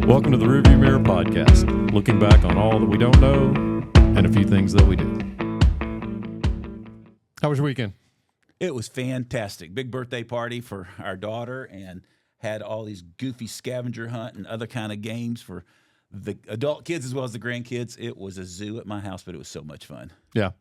Welcome to the Rearview Mirror Podcast, looking back on all that we don't know and a few things that we do. How was your weekend? It was fantastic. Big birthday party for our daughter and had all these goofy scavenger hunt and other kind of games for the adult kids as well as the grandkids. It was a zoo at my house, but it was so much fun. Yeah.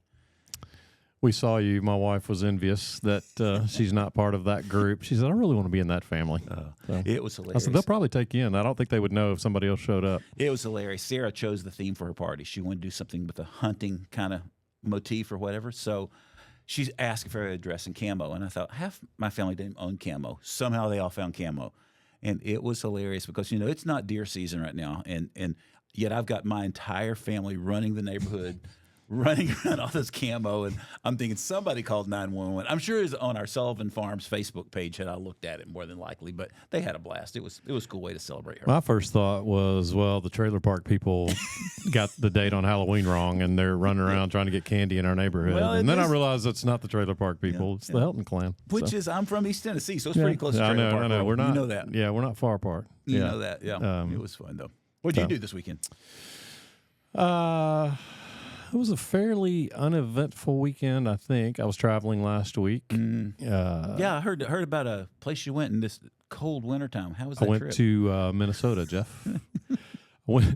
We saw you. My wife was envious that she's not part of that group. She said, I really want to be in that family. So It was hilarious. I said, they'll probably take you in. I don't think they would know if somebody else showed up. It was hilarious. Sarah chose the theme for her party. She wanted to do something with a hunting kind of motif or whatever. So she's asking for a dress in camo. And I thought, half my family didn't own camo. Somehow they all found camo. And it was hilarious because, you know, it's not deer season right now. And yet I've got my entire family running the neighborhood, running around all this camo. And I'm thinking somebody called 911. I'm sure it's on our Sullivan Farms Facebook page had I looked at it more than likely. But they had a blast. It was a cool way to celebrate her. My first thought was, well, the trailer park people got the date on Halloween wrong, and they're running around trying to get candy in our neighborhood. Well, and then I realized it's not the trailer park people. It's the Helton clan. Which is, I'm from East Tennessee, so it's pretty close to trailer park. I know. We're not, you know that. Yeah, we're not far apart. You know that, yeah. It was fun, though. What did you do this weekend? It was a fairly uneventful weekend, I think. I was traveling last week. Yeah, I heard about a place you went in this cold wintertime. How was that I went trip? to Minnesota, Jeff.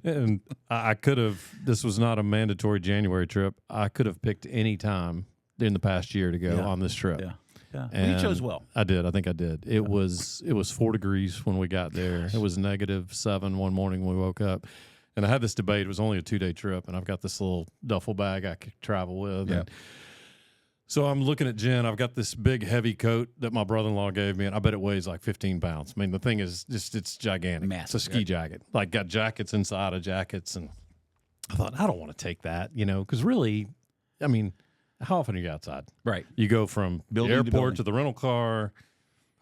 And I could have, this was not a mandatory January trip. I could have picked any time in the past year to go on this trip. Yeah. Well, And you chose well. I did. I think I did. It was 4 degrees when we got there. It was -7 one morning when we woke up. And I had this debate. It was only a 2-day trip, and I've got this little duffel bag I could travel with. Yeah. And so I'm looking at Jen. I've got this big, heavy coat that my brother-in-law gave me, and I bet it weighs like 15 pounds. I mean, the thing is just, it's gigantic. Massive, it's a ski jacket. Like, got jackets inside of jackets. And I thought, I don't want to take that, you know, because really, I mean, how often are you outside? Right. You go from Building the to airport building. to the rental car,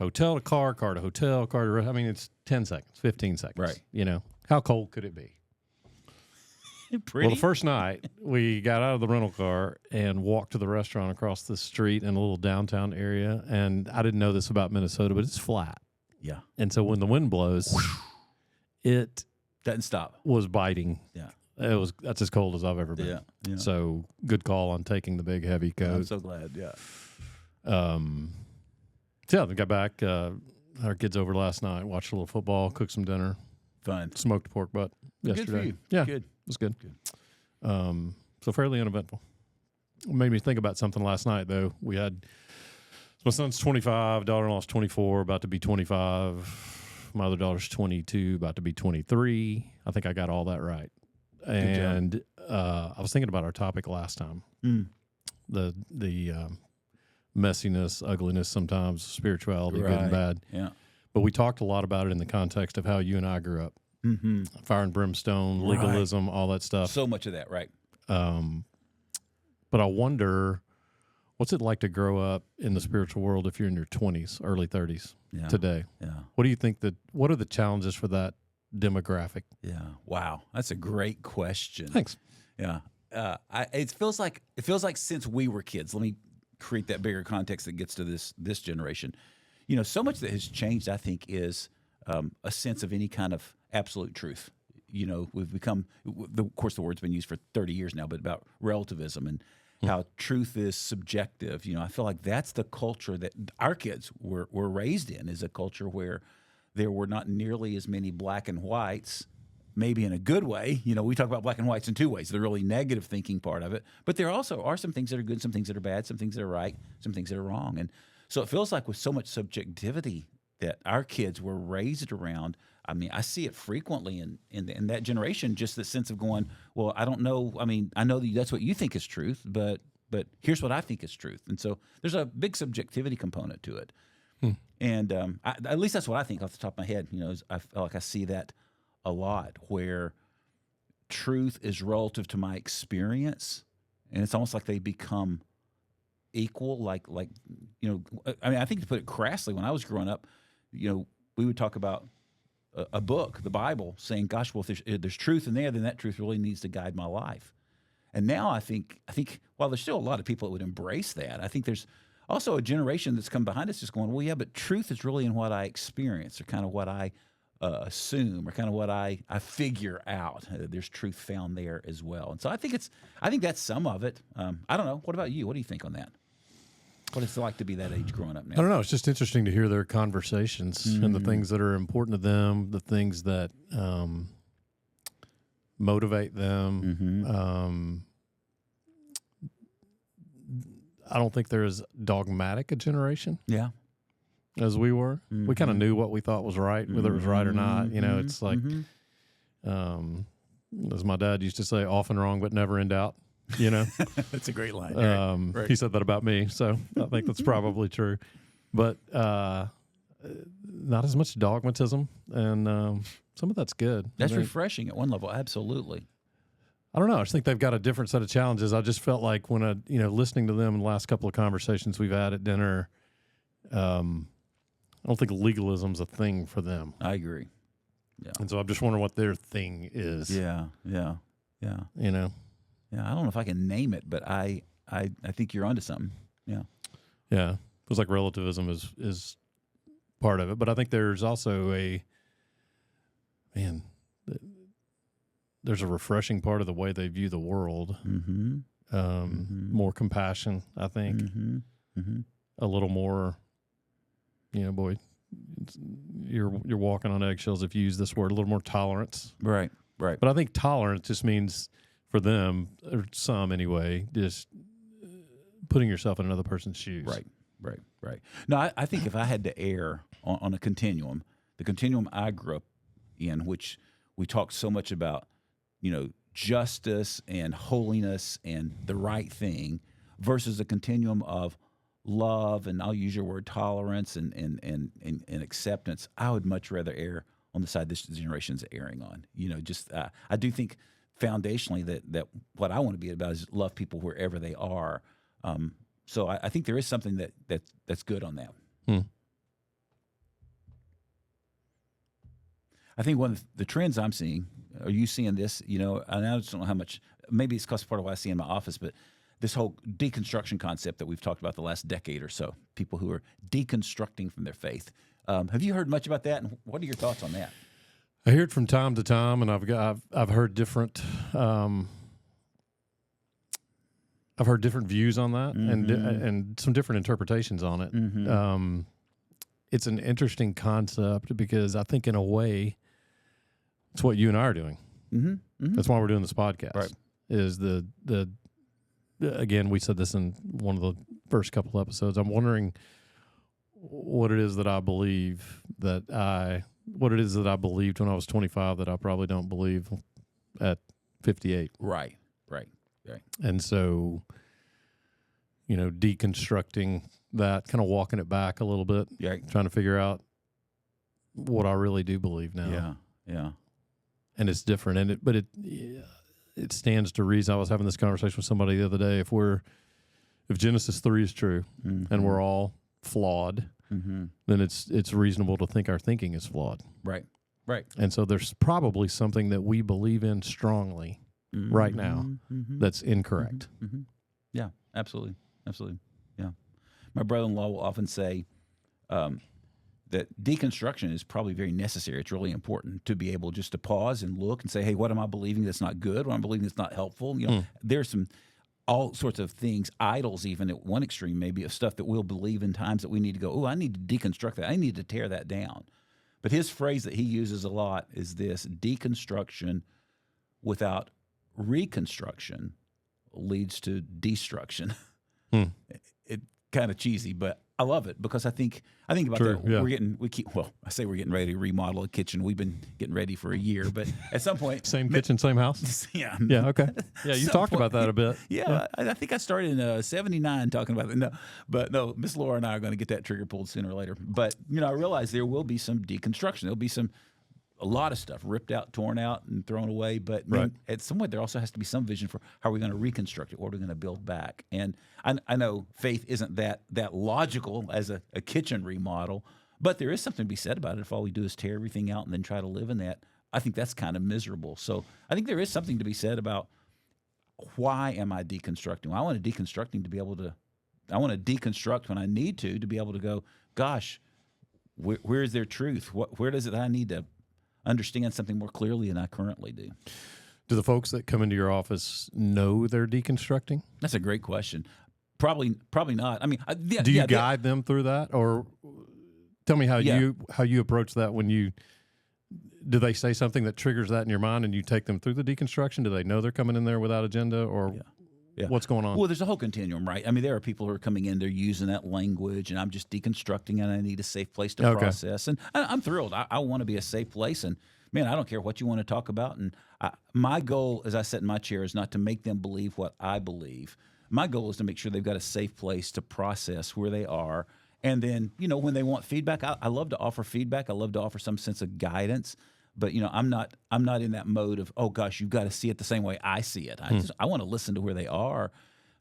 hotel to car to hotel, car to I mean, it's 10 seconds, 15 seconds. Right. You know, how cold could it be? Pretty. Well, the first night, we got out of the rental car and walked to the restaurant across the street in a little downtown area. And I didn't know this about Minnesota, but it's flat. Yeah. And so when the wind blows, it Doesn't stop. was biting. Yeah. That's as cold as I've ever been. Yeah. So good call on taking the big, heavy coat. I'm so glad. Yeah. So yeah, we got back. Our kids over last night, watched a little football, cooked some dinner, Fun. smoked a pork butt yesterday. Good for you. Yeah, Good. it was good. So fairly uneventful. Made me think about something last night, though. We had my son's 25, daughter-in-law's 24, about to be 25. My other daughter's 22, about to be 23. I think I got all that right. And I was thinking about our topic last time. The messiness, ugliness sometimes, spirituality, good and bad. Yeah. But we talked a lot about it in the context of how you and I grew up. Mm-hmm. Fire and brimstone, legalism, all that stuff. So much of that, right? But I wonder, what's it like to grow up in the spiritual world if you're in your 20s, early 30s today? Yeah. What do you think what are the challenges for that demographic? Yeah. Wow. That's a great question. Thanks. Yeah. It feels like since we were kids, let me create that bigger context that gets to this generation. You know, so much that has changed, I think, is a sense of any kind of absolute truth. You know, we've become, of course, the word's been used for 30 years now, but about relativism and how truth is subjective. You know, I feel like that's the culture that our kids were raised in, is a culture where there were not nearly as many black and whites, maybe in a good way. You know, we talk about black and whites in two ways, the really negative thinking part of it, but there also are some things that are good, some things that are bad, some things that are right, some things that are wrong. And so it feels like with so much subjectivity that our kids were raised around, I mean, I see it frequently in that generation, just the sense of going, well, I don't know. I mean, I know that that's what you think is truth, but here's what I think is truth. And so there's a big subjectivity component to it. And at least that's what I think off the top of my head. You know, I feel like I see that a lot, where truth is relative to my experience, and it's almost like they become equal. Like you know, I mean, I think to put it crassly, when I was growing up, you know, we would talk about a book, the Bible, saying, "Gosh, well, if there's truth in there, then that truth really needs to guide my life." And now I think while there's still a lot of people that would embrace that, I think there's also a generation that's come behind us just going, well, yeah, but truth is really in what I experience, or kind of what I assume or kind of what I figure out. There's truth found there as well. And so I think that's some of it. I don't know. What about you? What do you think on that? What it's like to be that age growing up now? I don't know. It's just interesting to hear their conversations and the things that are important to them, the things that motivate them. I don't think they're as dogmatic a generation as we were. We kind of knew what we thought was right, whether it was right or not. You know, it's like, as my dad used to say, often wrong, but never in doubt. You know, that's a great line. Right. He said that about me, so I think that's probably true. But not as much dogmatism, and some of that's good. That's refreshing at one level. Absolutely. I don't know. I just think they've got a different set of challenges. I just felt like when listening to them in the last couple of conversations we've had at dinner, I don't think legalism's a thing for them. I agree. Yeah. And so I'm just wondering what their thing is. Yeah. You know. Yeah, I don't know if I can name it, but I think you're onto something. Yeah. Yeah. Feels like relativism is part of it. But I think there's also there's a refreshing part of the way they view the world. More compassion, I think. A little more, boy, you're walking on eggshells if you use this word, a little more tolerance. Right. But I think tolerance just means, for them, or some anyway, just putting yourself in another person's shoes. Right. No, I think if I had to err on a continuum, the continuum I grew up in, which we talked so much about, justice and holiness and the right thing, versus a continuum of love, and I'll use your word, tolerance and acceptance, I would much rather err on the side this generation's erring on. I do think foundationally that what I want to be about is love people wherever they are. So I think there is something that's good on that. I think one of the trends I'm seeing, are you seeing this? And I just don't know how much, maybe it's because part of what I see in my office, but this whole deconstruction concept that we've talked about the last decade or so, people who are deconstructing from their faith. Have you heard much about that? And what are your thoughts on that? I hear it from time to time, and I've heard different views on that, and some different interpretations on it. It's an interesting concept because I think in a way, it's what you and I are doing. That's why we're doing this podcast. Right. Is the again, we said this in one of the first couple of episodes. I'm wondering what it is that I believe what it is that I believed when I was 25 that I probably don't believe at 58. Right. And so, deconstructing that, kind of walking it back a little bit, trying to figure out what I really do believe now. Yeah. And it's different, but it stands to reason. I was having this conversation with somebody the other day. If Genesis 3 is true, and we're all flawed, then it's reasonable to think our thinking is flawed. Right. And so there's probably something that we believe in strongly right now that's incorrect. Yeah, absolutely. Yeah. My brother-in-law will often say that deconstruction is probably very necessary. It's really important to be able just to pause and look and say, hey, what am I believing that's not good? What am I believing that's not helpful? There's all sorts of things, idols even at one extreme maybe, of stuff that we'll believe in times that we need to go, I need to deconstruct that. I need to tear that down. But his phrase that he uses a lot is this: deconstruction without reconstruction leads to destruction. It kind of cheesy, but I love it because I think about True, that. yeah. We're getting ready to remodel a kitchen. We've been getting ready for a year, but at some point, Same kitchen, same house. Yeah. Okay. Yeah, you talked about that a bit. Yeah. I think I started in '79 talking about it. No, Miss Laura and I are going to get that trigger pulled sooner or later. But I realize there will be some deconstruction. There'll be a lot of stuff ripped out, torn out, and thrown away. But at some point, there also has to be some vision for how we're going to reconstruct it, what we're going to build back. And I know faith isn't that logical as a kitchen remodel, but there is something to be said about it. If all we do is tear everything out and then try to live in that, I think that's kind of miserable. So I think there is something to be said about why am I deconstructing? Well, I want to deconstruct when I need to be able to go, gosh, where is there truth? Where does it I need to understand something more clearly than I currently do. Do the folks that come into your office know they're deconstructing? That's a great question. Probably not. I mean, do you guide them through that, or tell me how you approach that when you? Do they say something that triggers that in your mind, and you take them through the deconstruction? Do they know they're coming in there without agenda, or what's going on? Well, there's a whole continuum, right? I mean, there are people who are coming in, they're using that language, and I'm just deconstructing, and I need a safe place to process. And I'm thrilled. I want to be a safe place, and man, I don't care what you want to talk about. And my goal, as I sit in my chair, is not to make them believe what I believe. My goal is to make sure they've got a safe place to process where they are. And then, when they want feedback, I love to offer feedback. I love to offer some sense of guidance. But I'm not in that mode of, oh gosh, you've got to see it the same way I see it. I want to listen to where they are.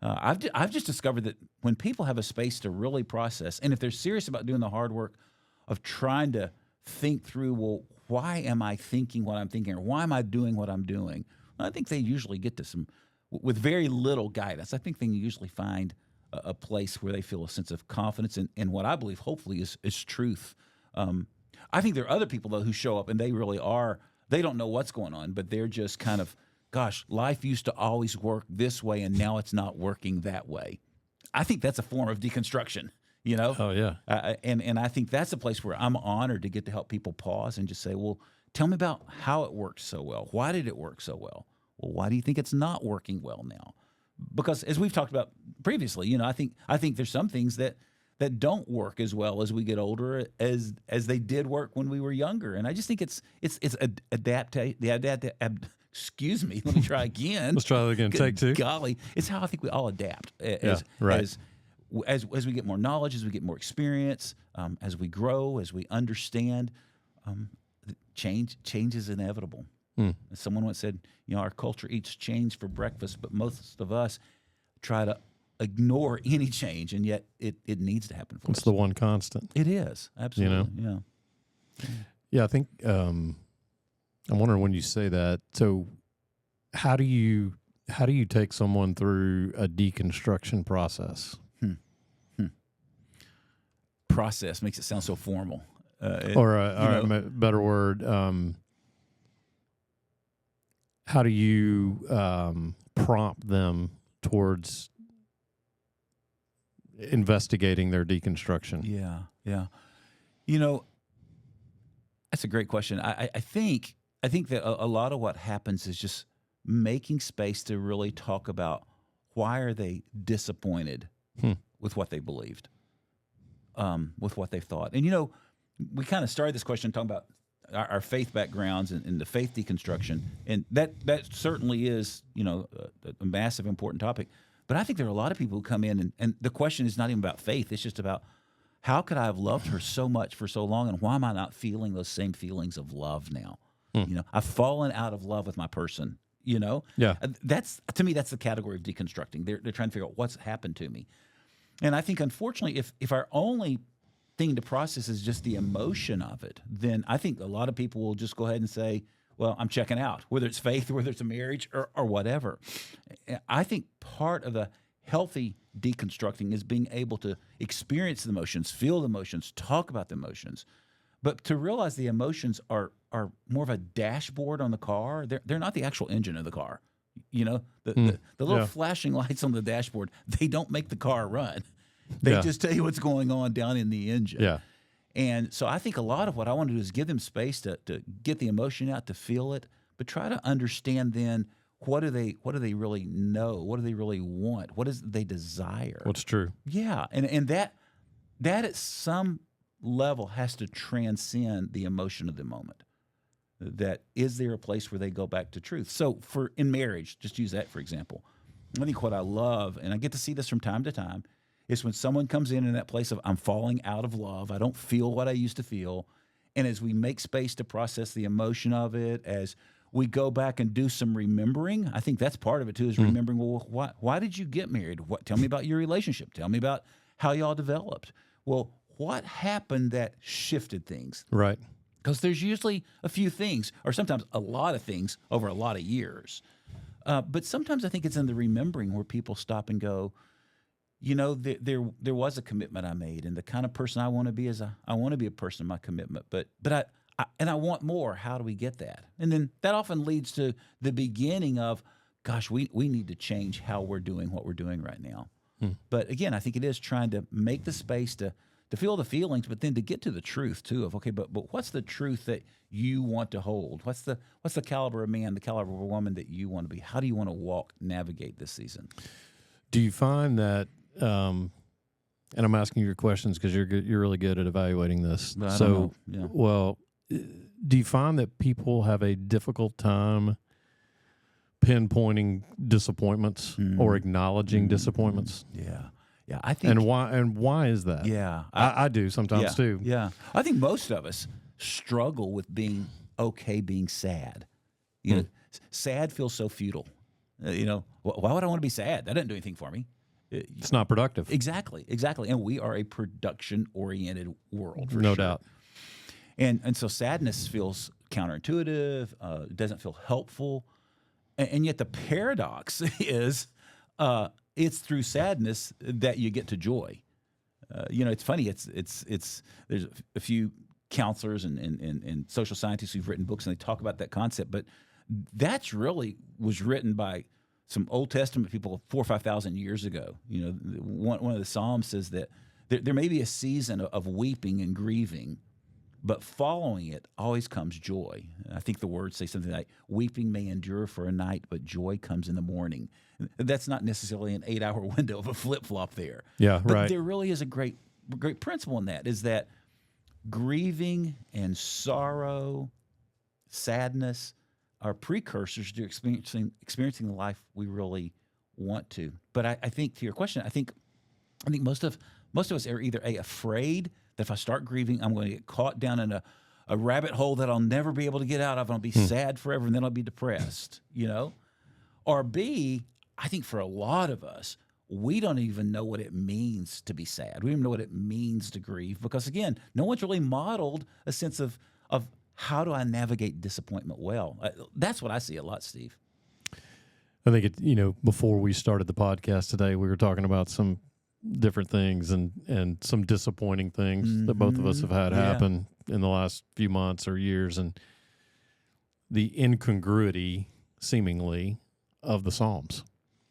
I've just discovered that when people have a space to really process, and if they're serious about doing the hard work of trying to think through, well, why am I thinking what I'm thinking, or why am I doing what I'm doing? I think they usually get to some, with very little guidance, I think they usually find a place where they feel a sense of confidence in what I believe, hopefully, is truth. I think there are other people, though, who show up and they really are, they don't know what's going on, but they're just kind of, gosh, life used to always work this way and now it's not working that way. I think that's a form of deconstruction, Oh, yeah. And I think that's a place where I'm honored to get to help people pause and just say, well, tell me about how it worked so well. Why did it work so well? Well, why do you think it's not working well now? Because as we've talked about previously, I think there's some things that don't work as well as we get older as they did work when we were younger. And I just think it's excuse me, let me try again. Let's try that again. Take two. Golly, it's how I think we all adapt as we get more knowledge, as we get more experience, as we grow, as we understand. Change is inevitable. Someone once said, our culture eats change for breakfast, but most of us try to ignore any change, and yet it needs to happen for us. It's the one constant. It is, absolutely. Yeah, I think I'm wondering when you say that. So, how do you take someone through a deconstruction process? Process makes it sound so formal. Or a better word. How do you prompt them towards investigating their deconstruction? Yeah. That's a great question. I think that a lot of what happens is just making space to really talk about why are they disappointed with what they believed, with what they thought. And, we kind of started this question talking about our faith backgrounds and the faith deconstruction. And that certainly is, a massive important topic. But I think there are a lot of people who come in and the question is not even about faith. It's just about how could I have loved her so much for so long, and why am I not feeling those same feelings of love now? I've fallen out of love with my person, Yeah. To me, that's the category of deconstructing. They're trying to figure out what's happened to me. And I think, unfortunately, if our only thing to process is just the emotion of it, then I think a lot of people will just go ahead and say, well, I'm checking out, whether it's faith, whether it's a marriage or whatever. I think part of the healthy deconstructing is being able to experience the emotions, feel the emotions, talk about the emotions, but to realize the emotions are more of a dashboard on the car. They're not the actual engine of the car. The little flashing lights on the dashboard, they don't make the car run. They just tell you what's going on down in the engine. Yeah. And so I think a lot of what I want to do is give them space to get the emotion out, to feel it, but try to understand then what do they really know? What do they really want? What is they desire? What's true? Yeah. And that at some level has to transcend the emotion of the moment. That is there a place where they go back to truth? So in marriage, just use that for example. I think what I love, and I get to see this from time to time, is when someone comes in that place of I'm falling out of love, I don't feel what I used to feel, and as we make space to process the emotion of it, as we go back and do some remembering, I think that's part of it too, is remembering, well, why did you get married? Tell me about your relationship. Tell me about how y'all developed. Well, what happened that shifted things? Right. Because there's usually a few things, or sometimes a lot of things over a lot of years. But sometimes I think it's in the remembering where people stop and go, there was a commitment I made, and the kind of person I want to be is I want to be a person of my commitment. But and I want more. How do we get that? And then that often leads to the beginning of, gosh, we need to change how we're doing what we're doing right now. But again, I think it is trying to make the space to feel the feelings, but then to get to the truth too of, okay, but what's the truth that you want to hold? What's the caliber of man, the caliber of a woman that you want to be? How do you want to navigate this season? Do you find that, and I'm asking your questions because you're really good at evaluating this. But I don't know. Yeah. Well, do you find that people have a difficult time pinpointing disappointments or acknowledging disappointments? Yeah, I think. And why is that? Yeah, I do sometimes too. Yeah, I think most of us struggle with being okay, being sad. You know, sad feels so futile. Why would I want to be sad? That doesn't do anything for me. It's not productive. Exactly. And we are a production-oriented world, for no sure. doubt. And so sadness feels counterintuitive. Doesn't feel helpful. And yet the paradox is it's through sadness that you get to joy. It's funny. It's there's a few counselors and social scientists who've written books and they talk about that concept, but that's really was written by some Old Testament people 4,000 or 5,000 years ago. One of the Psalms says that there may be a season of weeping and grieving, but following it always comes joy. I think the words say something like, weeping may endure for a night, but joy comes in the morning. That's not necessarily an 8-hour window of a flip-flop there. Yeah, but right. There really is a great principle in that, is that grieving and sorrow, sadness are precursors to experiencing the life we really want to. But I think, to your question, I think most of us are either afraid that if I start grieving, I'm going to get caught down in a rabbit hole that I'll never be able to get out of. I'll be sad forever, and then I'll be depressed, Or B, I think for a lot of us, we don't even know what it means to be sad. We don't even know what it means to grieve because, again, no one's really modeled a sense of how do I navigate disappointment well. That's what I see a lot, Steve. I think before we started the podcast today, we were talking about some different things and some disappointing things that both of us have had happen in the last few months or years, and the incongruity, seemingly, of the Psalms.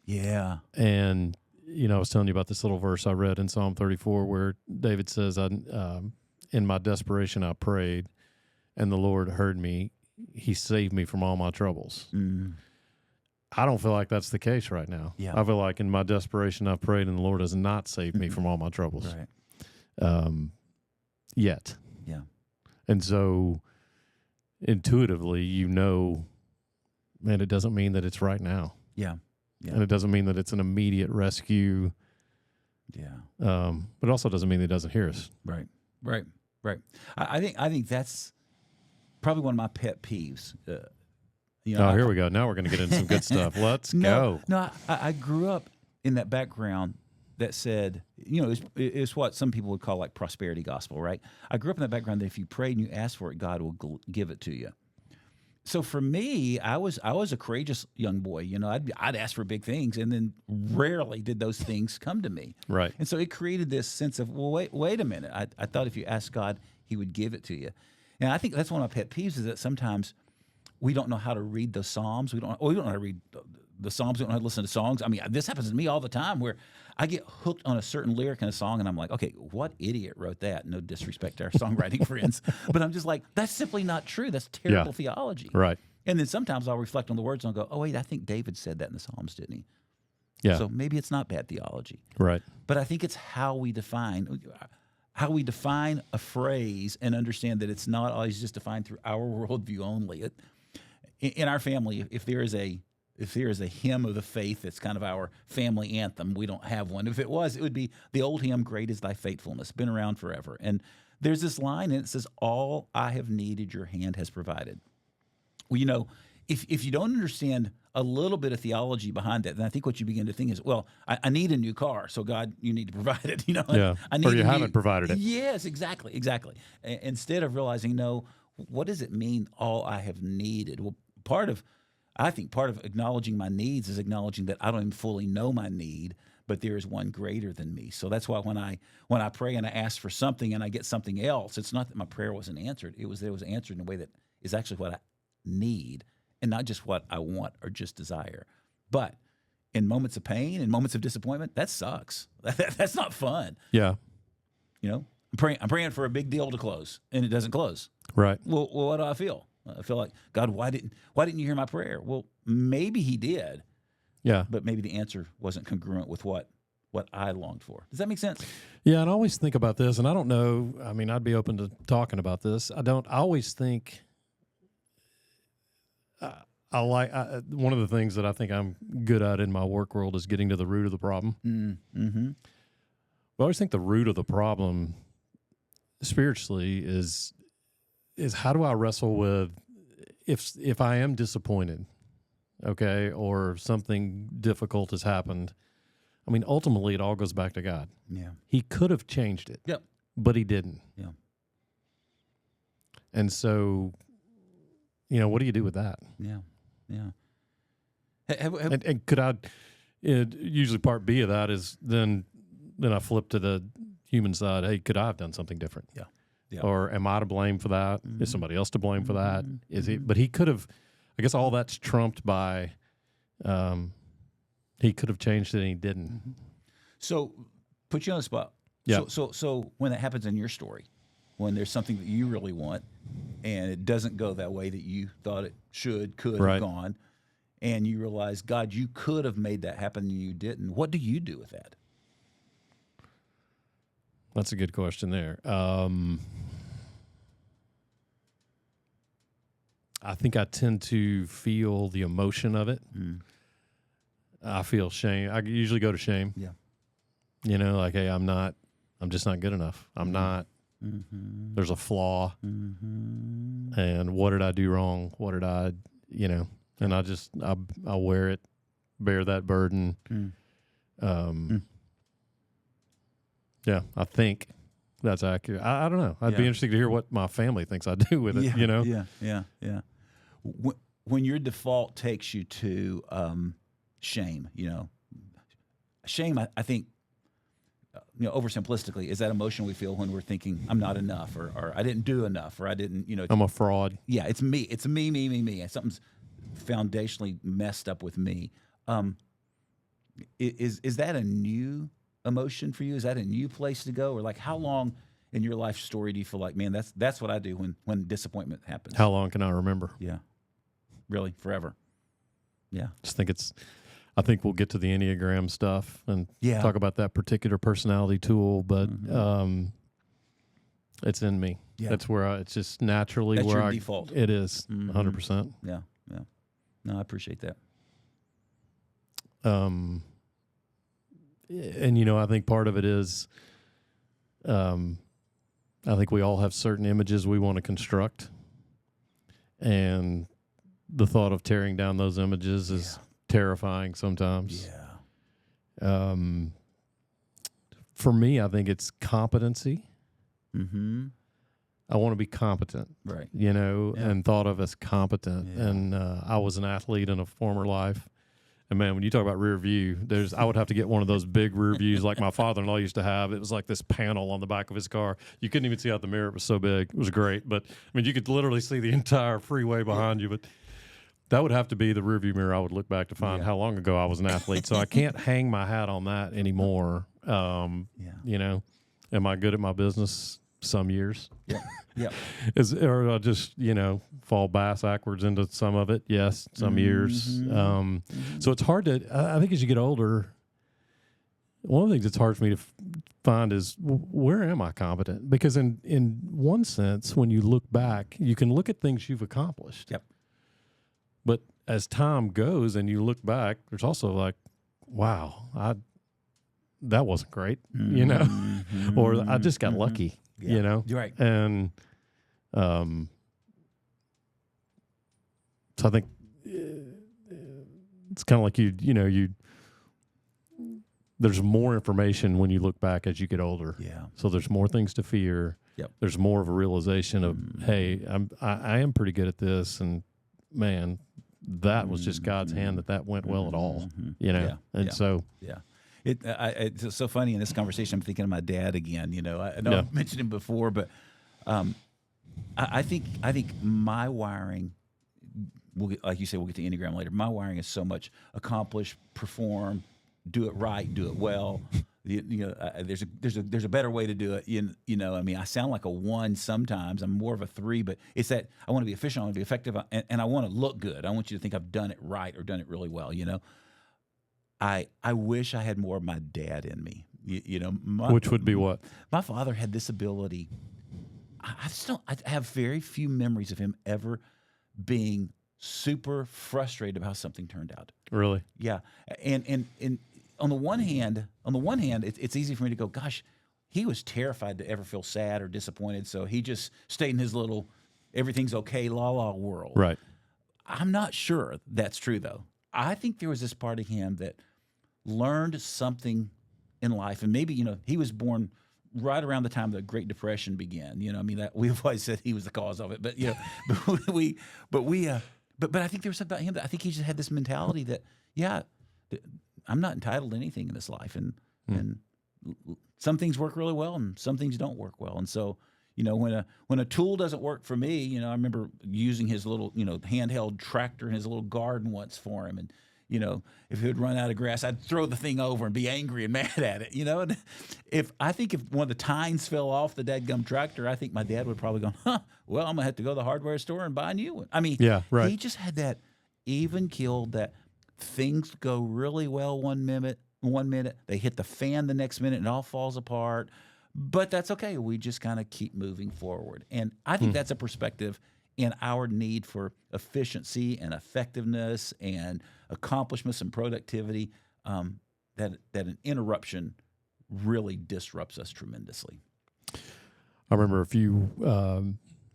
Yeah. And, I was telling you about this little verse I read in Psalm 34 where David says, in my desperation I prayed, and the Lord heard me. He saved me from all my troubles. I don't feel like that's the case right now. Yeah. I feel like in my desperation I've prayed, and the Lord has not saved me from all my troubles. Right. Yet. Yeah. And so intuitively, man, it doesn't mean that it's right now. Yeah. Yeah. And it doesn't mean that it's an immediate rescue. Yeah. But it also doesn't mean that it doesn't hear us. Right. I think that's probably one of my pet peeves. Here we go. Now we're going to get into some good stuff. Let's go. No, I grew up in that background that said, it's what some people would call like prosperity gospel, right? I grew up in that background that if you prayed and you asked for it, God will give it to you. So for me, I was a courageous young boy. I'd ask for big things, and then rarely did those things come to me. Right. And so it created this sense of, well, wait a minute. I thought if you asked God, He would give it to you. And I think that's one of my pet peeves is that sometimes we don't know how to read the Psalms. We don't know how to read the Psalms. We don't know how to listen to songs. I mean, this happens to me all the time where I get hooked on a certain lyric in a song, and I'm like, okay, what idiot wrote that? No disrespect to our songwriting friends, but I'm just like, that's simply not true. That's terrible theology. Right. And then sometimes I'll reflect on the words and I'll go, oh, wait, I think David said that in the Psalms, didn't he? Yeah. So maybe it's not bad theology. Right. But I think it's how we define a phrase and understand that it's not always just defined through our worldview only. In our family, if there is a hymn of the faith that's kind of our family anthem, we don't have one. If it was, it would be the old hymn, Great is Thy Faithfulness, been around forever. And there's this line, and it says, all I have needed, your hand has provided. Well, if you don't understand a little bit of theology behind that, then I think what you begin to think is, well, I need a new car, so God, you need to provide it. Or you haven't provided it. Yes, exactly. Instead of realizing, no, what does it mean, all I have needed? Well, I think part of acknowledging my needs is acknowledging that I don't even fully know my need, but there is one greater than me. So that's why when I pray and I ask for something and I get something else, it's not that my prayer wasn't answered. It was answered in a way that is actually what I need and not just what I want or just desire. But in moments of pain and moments of disappointment, that sucks. That's not fun. Yeah. You know, I'm praying for a big deal to close and it doesn't close. Right. Well, what do I feel? I feel like, God, why didn't you hear my prayer? Well, maybe he did. Yeah. But maybe the answer wasn't congruent with what I longed for. Does that make sense? Yeah, and I always think about this, and I don't know, I mean, I'd be open to talking about this. I always think, one of the things that I think I'm good at in my work world is getting to the root of the problem. Mm-hmm. I always think the root of the problem spiritually is how do I wrestle with if I am disappointed, okay, or something difficult has happened. I mean, ultimately, it all goes back to God. Yeah. He could have changed it. Yep. But he didn't. Yeah. And so, what do you do with that? Yeah. Yeah. And could I? Usually, part B of that is then I flip to the human side. Hey, could I have done something different? Yeah. Yeah. Or am I to blame for that? Mm-hmm. Is somebody else to blame for that? Mm-hmm. Is he? But he could have. I guess all that's trumped by. He could have changed it and he didn't. Mm-hmm. So, put you on the spot. Yeah. So when that happens in your story, when there's something that you really want, and it doesn't go that way that you thought it could Right. have gone, and you realize, God, you could have made that happen and you didn't. What do you do with that? That's a good question there. I think I tend to feel the emotion of it. Mm. I feel shame. I usually go to shame. Yeah. Like, hey, I'm just not good enough. I'm not. Mm-hmm. There's a flaw. Mm-hmm. And what did I do wrong? What did I, and I bear that burden. Mm. Yeah, I think that's accurate. I don't know. I'd be interested to hear what my family thinks I do with it, Yeah. When your default takes you to shame, shame, I think, oversimplistically, is that emotion we feel when we're thinking I'm not enough or I didn't do enough or I didn't, I'm a fraud. Yeah, it's me. It's me. Something's foundationally messed up with me. Is that a new emotion for you? Is that a new place to go? Or like how long in your life story do you feel like, man, that's what I do when disappointment happens? How long can I remember? Yeah. Really? Forever. Yeah. I think we'll get to the Enneagram stuff and Yeah. talk about that particular personality tool, but it's in me. Yeah. That's where it's just naturally That's where your default. It is 100%. Yeah. No, I appreciate that. And I think part of it is, I think we all have certain images we want to construct, and the thought of tearing down those images is terrifying sometimes. Yeah. For me, I think it's competency. Mm-hmm. I want to be competent, Right. and thought of as competent. Yeah. And I was an athlete in a former life. And man, when you talk about rear view, I would have to get one of those big rear views like my father-in-law used to have. It was like this panel on the back of his car. You couldn't even see out the mirror. It was so big. It was great. But I mean, you could literally see the entire freeway behind you. But that would have to be the rear view mirror I would look back to find how long ago I was an athlete. So I can't hang my hat on that anymore. Am I good at my business? Some years. Yeah. Or I just, fall backwards into some of it. Yes, some years. So it's hard to, I think as you get older, one of the things that's hard for me to find is where am I competent? Because in one sense, when you look back, you can look at things you've accomplished. Yep. But as time goes and you look back, there's also like, wow, that wasn't great, or I just got lucky. Yeah. You're right. And so I think it's kind of like there's more information when you look back as you get older. Yeah. So there's more things to fear. Yep. There's more of a realization of, hey, I am pretty good at this, and man, that was just God's hand that went well at all. And so Yeah. It's so funny in this conversation. I'm thinking of my dad again. I know I've mentioned him before, but I think my wiring, like you say, we'll get to Enneagram later. My wiring is so much accomplish, perform, do it right, do it well. There's a better way to do it. I sound like a 1 sometimes. I'm more of a 3, but it's that I want to be efficient, I want to be effective, and I want to look good. I want you to think I've done it right or done it really well. I wish I had more of my dad in me. Which would be what? My father had this ability. I have very few memories of him ever being super frustrated about how something turned out. Really? Yeah. And on the one hand, it's easy for me to go, gosh, he was terrified to ever feel sad or disappointed, so he just stayed in his little everything's okay, la world. Right. I'm not sure that's true, though. I think there was this part of him that learned something in life, and maybe, he was born right around the time the Great Depression began. That we've always said he was the cause of it, but but I think there was something about him that I think he just had this mentality that, I'm not entitled to anything in this life, and some things work really well and some things don't work well. And so, when a tool doesn't work for me, I remember using his little, handheld tractor in his little garden once for him. And, if he would run out of grass, I'd throw the thing over and be angry and mad at it, And if one of the tines fell off the dadgum tractor, I think my dad would probably go, well, I'm going to have to go to the hardware store and buy a new one. I mean, he just had that even keeled that things go really well one minute, they hit the fan the next minute and it all falls apart. But that's okay. We just kind of keep moving forward. And I think that's a perspective in our need for efficiency and effectiveness and accomplishments and productivity, that an interruption really disrupts us tremendously. I remember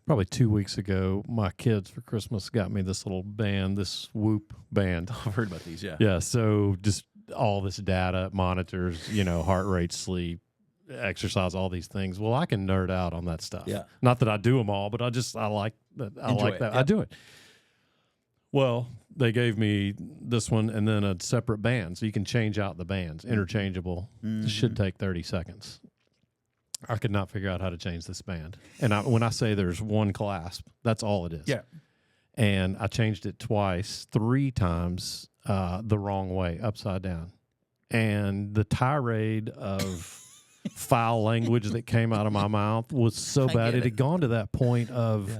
probably 2 weeks ago, my kids for Christmas got me this little band, this Whoop band. I've heard about these, yeah. Yeah, so just all this data, monitors, heart rate, sleep, exercise, all these things. Well, I can nerd out on that stuff. Yeah. Not that I do them all, but I like that. Enjoy it. That. Yeah. I do it. Well, they gave me this one and then a separate band, so you can change out the bands, interchangeable. It should take 30 seconds. I could not figure out how to change this band. And when I say there's one clasp, that's all it is. Yeah. And I changed it twice, 3 times the wrong way, upside down. And the tirade of foul language that came out of my mouth was so bad. It had gone to that point of,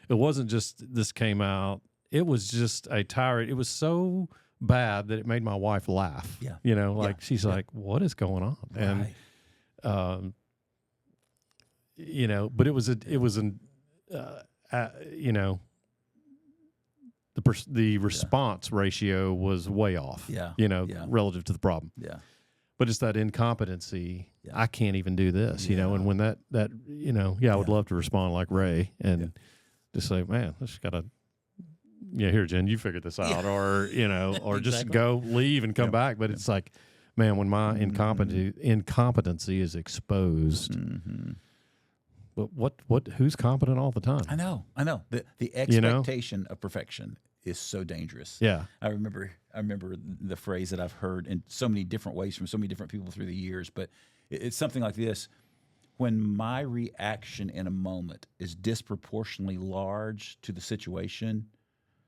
it wasn't just this came out. It was just a tirade. It was so bad that it made my wife laugh. Yeah. She's like, what is going on? Right. And, but it was the response ratio was way off, relative to the problem. Yeah. But it's that incompetency. Yeah. I can't even do this, and when that I would love to respond like Ray and just say, man, I just got to, here, Jen, you figured this out, or, or exactly. just go leave and come back. But it's like, man, when my incompetency is exposed, but who's competent all the time? I know. The expectation of perfection is so dangerous. Yeah. I remember the phrase that I've heard in so many different ways from so many different people through the years, but it's something like this. When my reaction in a moment is disproportionately large to the situation,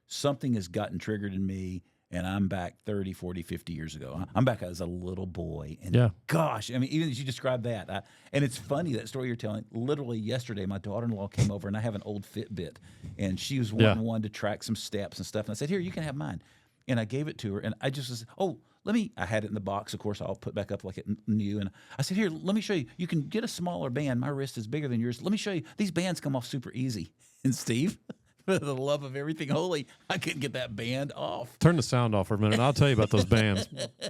something has gotten triggered in me, and I'm back 30, 40, 50 years ago. I'm back as a little boy. And gosh, I mean, even as you described that, and it's funny, that story you're telling. Literally yesterday, my daughter-in-law came over, and I have an old Fitbit, and she was wanting one to track some steps and stuff. And I said, here, you can have mine. And I gave it to her, and I just said, I had it in the box. Of course, I'll put back up like it new. And I said, here, let me show you. You can get a smaller band. My wrist is bigger than yours. Let me show you. These bands come off super easy. And Steve, for the love of everything holy, I couldn't get that band off. Turn the sound off for a minute, and I'll tell you about those bands. But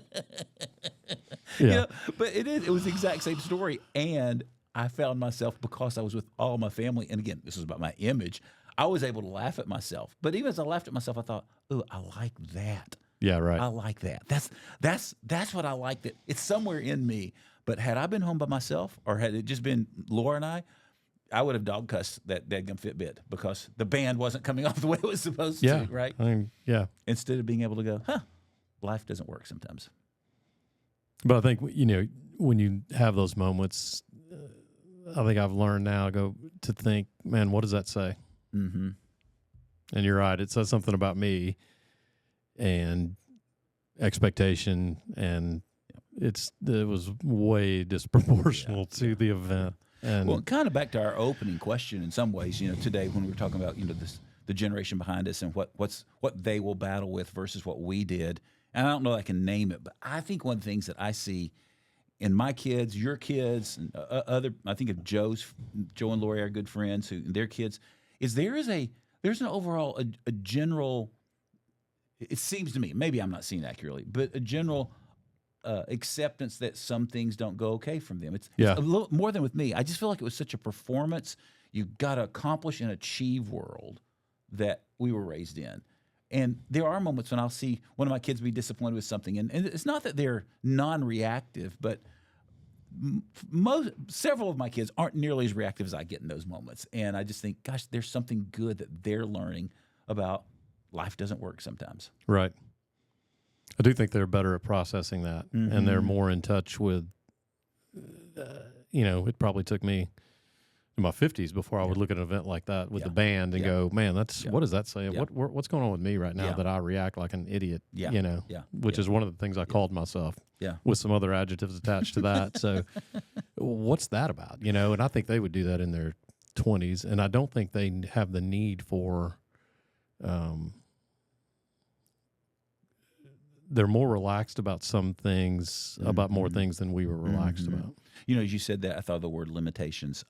it was the exact same story. And I found myself, because I was with all my family, and again, this was about my image, I was able to laugh at myself. But even as I laughed at myself, I thought, ooh, I like that. Yeah, right. I like that. That's what I like. That it's somewhere in me. But had I been home by myself, or had it just been Laura and I would have dog cussed that dadgum Fitbit because the band wasn't coming off the way it was supposed to, right? I mean, Instead of being able to go, life doesn't work sometimes. But I think, when you have those moments, I think I've learned now to think, man, what does that say? Mm-hmm. And you're right. It says something about me and expectation, and it was way disproportional to the event. And well, kind of back to our opening question in some ways, today when we were talking about, the generation behind us and what they will battle with versus what we did. And I don't know if I can name it, but I think one of the things that I see in my kids, your kids, and I think of Joe and Lori, our good friends, their kids, is there's an overall a general. It seems to me, maybe I'm not seeing it accurately, but a general acceptance that some things don't go okay from them. It's a little more than with me. I just feel like it was such a performance you got to accomplish and achieve world that we were raised in. And there are moments when I'll see one of my kids be disappointed with something. And it's not that they're non-reactive, but several of my kids aren't nearly as reactive as I get in those moments. And I just think, gosh, there's something good that they're learning about life doesn't work sometimes. Right. I do think they're better at processing that, and they're more in touch with, it probably took me in my 50s before I would look at an event like that with the band and go, man, what does that say? Yeah. What's going on with me right now that I react like an idiot, which is one of the things I called myself with some other adjectives attached to that. So what's that about? And I think they would do that in their 20s, and I don't think they have the need for they're more relaxed about some things, about more things than we were relaxed about. As you said that, I thought of the word limitations.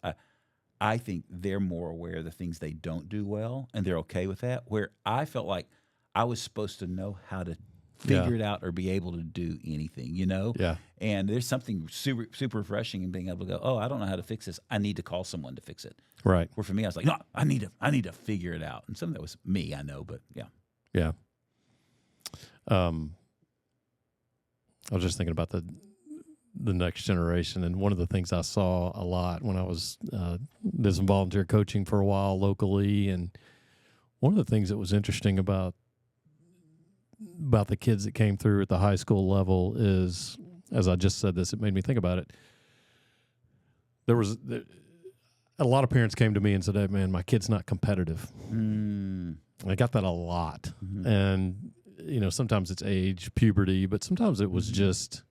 I think they're more aware of the things they don't do well, and they're okay with that, where I felt like I was supposed to know how to figure it out or be able to do anything, Yeah. And there's something super, super refreshing in being able to go, oh, I don't know how to fix this. I need to call someone to fix it. Right. Where for me, I was like, no, I need to figure it out. And some of that was me, I know, but yeah. Yeah. I was just thinking about the next generation, and one of the things I saw a lot when I was did some volunteer coaching for a while locally, and one of the things that was interesting about the kids that came through at the high school level is, as I just said this, it made me think about it. A lot of parents came to me and said, "Hey, man, my kid's not competitive." I got that a lot, and sometimes it's age, puberty, but sometimes it was just,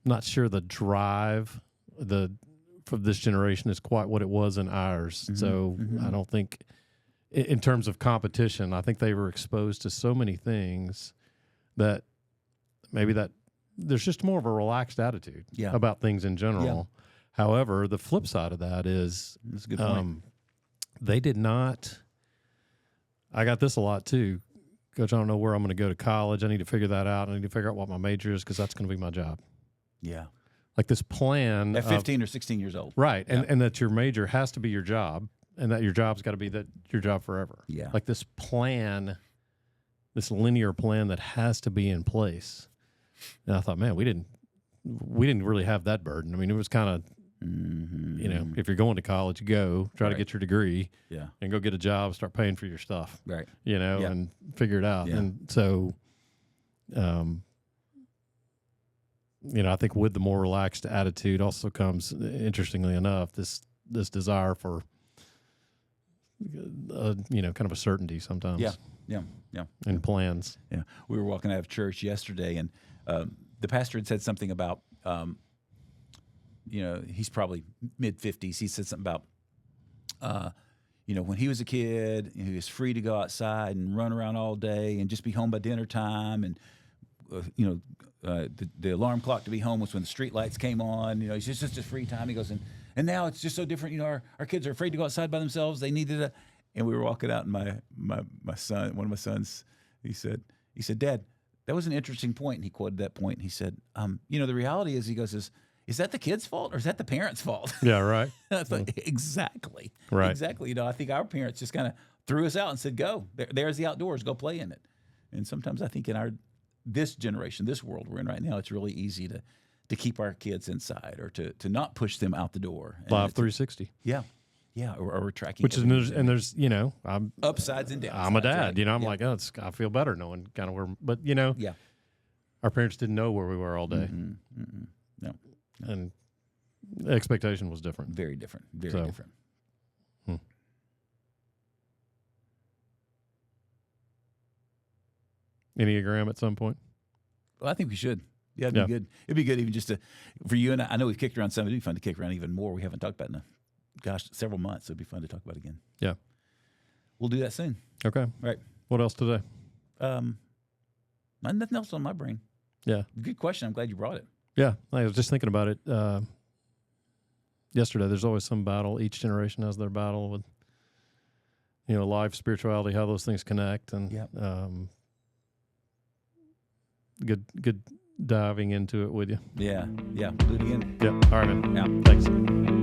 I'm not sure the drive for this generation is quite what it was in ours. So I don't think, in terms of competition, I think they were exposed to so many things that maybe that there's just more of a relaxed attitude about things in general. Yeah. However, the flip side of that is, that's a good point. They did not. I got this a lot too. Coach, I don't know where I'm going to go to college. I need to figure that out. I need to figure out what my major is because that's going to be my job. Yeah. Like this plan. At 15 or 16 years old. Right. And that your major has to be your job, and that your job's got to be your job forever. Yeah. Like this plan, this linear plan that has to be in place. And I thought, man, we didn't really have that burden. I mean, it was kind of, if you're going to college, go try to get your degree, and go get a job, start paying for your stuff, right? And figure it out. And so, I think with the more relaxed attitude also comes, interestingly enough, this desire for, kind of a certainty sometimes. Yeah. And plans. Yeah. We were walking out of church yesterday, and the pastor had said something about. He's probably mid-50s. He said something about, when he was a kid, he was free to go outside and run around all day and just be home by dinner time. And, the alarm clock to be home was when the street lights came on. It's just a free time. He goes, and now it's just so different. Our kids are afraid to go outside by themselves. They needed a, and we were walking out, and my son, one of my sons, he said, Dad, that was an interesting point. And he quoted that point. And he said, the reality is, he goes, is that the kid's fault or is that the parents' fault? Yeah, right. That's like, exactly. Right. Exactly. I think our parents just kind of threw us out and said, go. There's the outdoors. Go play in it. And sometimes I think in this generation, this world we're in right now, it's really easy to keep our kids inside or to not push them out the door. Live 360. Yeah. Yeah, or we're tracking. Which is, there's I'm upsides and downs. I'm a dad, right. I'm like, I feel better knowing kind of where, but Yeah. our parents didn't know where we were all day, No, and the expectation was different. very different. Very So, different. Enneagram at some point. Well, I think we should. Yeah, it'd be good. It'd be good even just for you and I know we've kicked around some. It'd be fun to kick around even more. We haven't talked about it in several months. So it'd be fun to talk about again. Yeah. We'll do that soon. Okay. All right. What else today? Nothing else on my brain. Yeah. Good question. I'm glad you brought it. Yeah. I was just thinking about it yesterday. There's always some battle. Each generation has their battle with, life, spirituality, how those things connect, and good diving into it with you. Yeah. Yeah. Do it again. Yeah. All right, man. Yeah. Thanks.